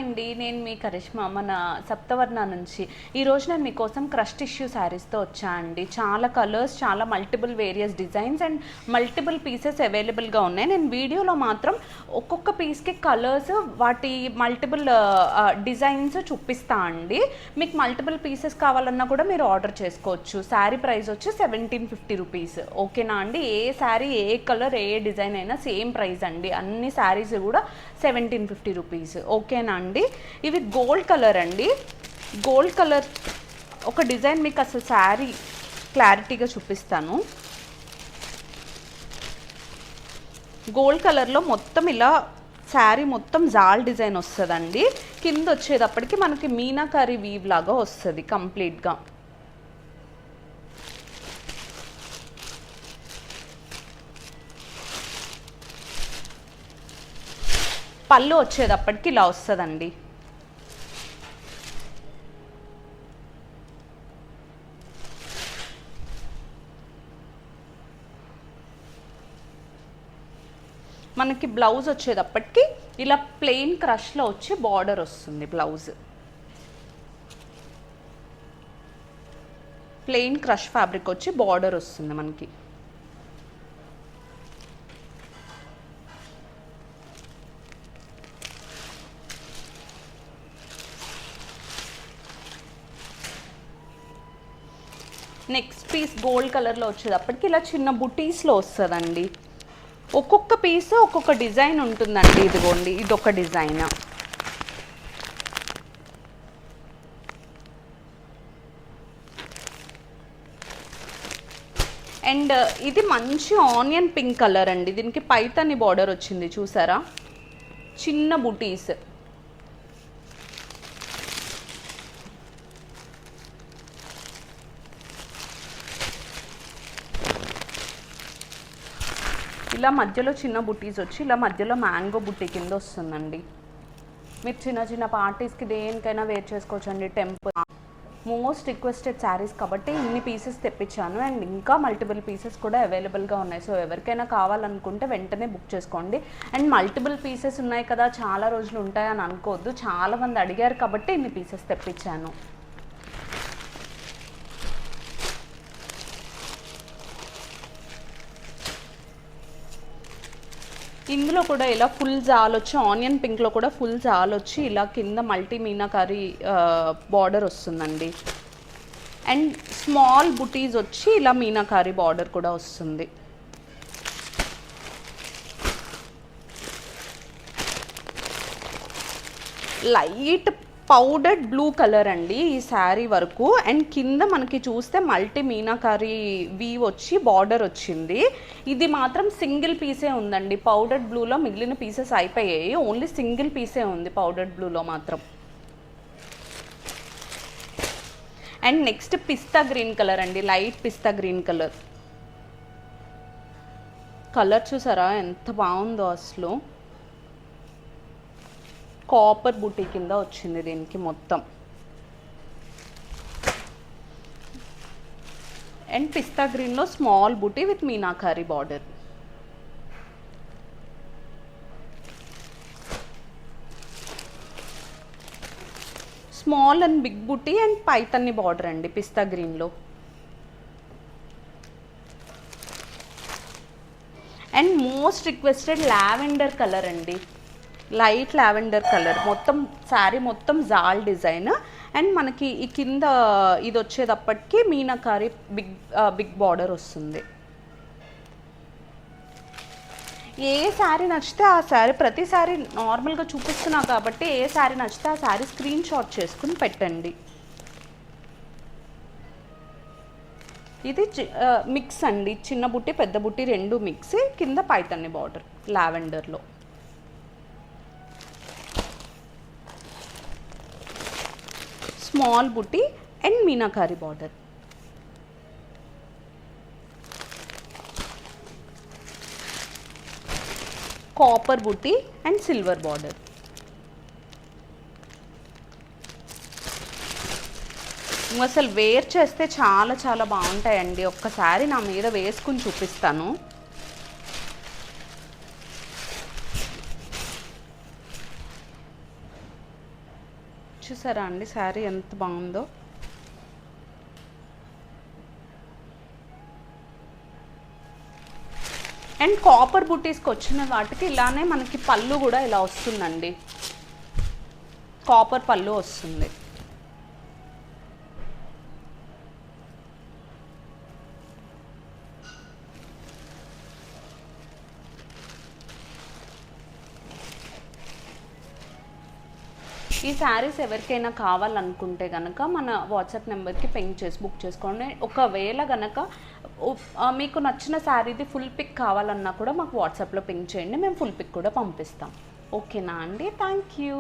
అండి నేను మీ కరిష్మా మన సప్తవర్ణ నుంచి ఈరోజు నేను మీకోసం క్రష్ టిష్యూ శారీస్తో వచ్చా అండి. చాలా కలర్స్, చాలా multiple various designs and multiple pieces అవైలబుల్గా ఉన్నాయి. నేను వీడియోలో మాత్రం ఒక్కొక్క పీస్కి కలర్స్, వాటి మల్టిపుల్ డిజైన్స్ చూపిస్తా అండి. మీకు మల్టిపుల్ పీసెస్ కావాలన్నా కూడా మీరు ఆర్డర్ చేసుకోవచ్చు. శారీ ప్రైస్ వచ్చి 1750 రూపీస్. ఓకేనా అండి? ఏ శారీ, ఏ కలర్, ఏ డిజైన్ అయినా సేమ్ ప్రైస్ అండి. అన్ని శారీస్ కూడా 1750 రూపీస్. ఓకేనా అండి? ఇవి గోల్డ్ కలర్ అండి. గోల్డ్ కలర్ ఒక డిజైన్ మీకు అసలు శారీ క్లారిటీగా చూపిస్తాను. గోల్డ్ కలర్లో మొత్తం ఇలా శారీ మొత్తం జాల్ డిజైన్ వస్తుందండి. కింద వచ్చేటప్పటికి మనకి మీనాకారి వీవ్ లాగా వస్తుంది కంప్లీట్గా. పళ్ళు వచ్చేటప్పటికి ఇలా వస్తుందండి. మనకి బ్లౌజ్ వచ్చేటప్పటికి ఇలా ప్లెయిన్ క్రష్లో వచ్చి బార్డర్ వస్తుంది. బ్లౌజ్ ప్లెయిన్ క్రష్ ఫ్యాబ్రిక్ వచ్చి బార్డర్ వస్తుంది మనకి. నెక్స్ట్ పీస్ గోల్డ్ కలర్లో వచ్చేటప్పటికి ఇలా చిన్న బుటీస్లో వస్తుందండి. ఒక్కొక్క పీస్ ఒక్కొక్క డిజైన్ ఉంటుందండి. ఇదిగోండి, ఇదొక డిజైన్. అండ్ ఇది మంచి ఆనియన్ పింక్ కలర్ అండి. దీనికి పైతాని బార్డర్ వచ్చింది చూసారా, చిన్న బుటీస్. ఇలా మధ్యలో చిన్న బుటీస్ వచ్చి ఇలా మధ్యలో మ్యాంగో బుట్టి కింద వస్తుందండి. మీరు చిన్న చిన్న పార్టీస్కి దేనికైనా వేర్ చేసుకోవచ్చండి. టెంపుల్ మోస్ట్ రిక్వెస్టెడ్ శారీస్ కాబట్టి ఇన్ని పీసెస్ తెప్పించాను. అండ్ ఇంకా మల్టిపుల్ పీసెస్ కూడా అవైలబుల్గా ఉన్నాయి. సో ఎవరికైనా కావాలనుకుంటే వెంటనే బుక్ చేసుకోండి. అండ్ మల్టిపుల్ పీసెస్ ఉన్నాయి కదా, చాలా రోజులు ఉంటాయని అనుకోవద్దు. చాలామంది అడిగారు కాబట్టి ఇన్ని పీసెస్ తెప్పించాను. ఇందులో కూడా ఇలా ఫుల్ జాల్ వచ్చి, ఆనియన్ పింక్లో కూడా ఫుల్ జాల్ వచ్చి ఇలా కింద మల్టీ మీనాకారి బార్డర్ వస్తుందండి. అండ్ స్మాల్ బుటీస్ వచ్చి ఇలా మీనాకారి బార్డర్ కూడా వస్తుంది. లైట్ పౌడర్డ్ బ్లూ కలర్ అండి ఈ శారీ వరకు. అండ్ కింద మనకి చూస్తే మల్టీ మీనాకారి వీవ్ వచ్చి బార్డర్ వచ్చింది. ఇది మాత్రం సింగిల్ పీసే ఉందండి. పౌడర్డ్ బ్లూలో మిగిలిన పీసెస్ అయిపోయాయి. ఓన్లీ సింగిల్ పీసే ఉంది పౌడర్డ్ బ్లూలో మాత్రం. And next pista green colour అండి. లైట్ పిస్తా గ్రీన్ కలర్. కలర్ చూసారా ఎంత బాగుందో అసలు. కాపర్ బుటీ కింద వచ్చింది దీనికి మొత్తం. అండ్ పిస్తా గ్రీన్లో small buti with meenakari border. Small and big buti and Paithani border అండి పిస్తా గ్రీన్లో. And most requested lavender colour అండి. Light lavender colour. మొత్తం శారీ మొత్తం జాల్ డిజైన్. అండ్ మనకి ఈ కింద ఇది వచ్చేటప్పటికి మీనాకారి బిగ్ బార్డర్ వస్తుంది. ఏ శారీ నచ్చితే ఆ శారీ, ప్రతి శారీ నార్మల్గా చూపిస్తున్నా కాబట్టి ఏ శారీ నచ్చితే ఆ శారీ స్క్రీన్ షాట్ చేసుకుని పెట్టండి. ఇది మిక్స్ అండి. చిన్న బుట్టి పెద్ద బుట్టి రెండు మిక్స్. కింద పైతన్ని బార్డర్ లావెండర్లో. స్మాల్ బుట్టి అండ్ మీనాకారి బార్డర్. కాపర్ బుట్టి అండ్ సిల్వర్ బార్డర్. అసలు వేర్ చేస్తే చాలా చాలా బాగుంటాయండి. ఒక్కసారి నా మీద వేసుకుని చూపిస్తాను. చూసారా అండి శారీ ఎంత బాగుందో. అండ్ కాపర్ బుటీస్కి వచ్చిన వాటికి ఇలానే మనకి పళ్ళు కూడా ఇలా వస్తుందండి, కాపర్ పళ్ళు వస్తుంది. ఈ శారీస్ ఎవరికైనా కావాలనుకుంటే కనుక మన వాట్సాప్ నెంబర్కి పింక్ చేసి బుక్ చేసుకోండి. ఒకవేళ కనుక మీకు నచ్చిన శారీది ఫుల్ పిక్ కావాలన్నా కూడా మాకు వాట్సాప్లో పింక్ చేయండి, మేము ఫుల్ పిక్ కూడా పంపిస్తాం. ఓకేనా అండి? Thank you.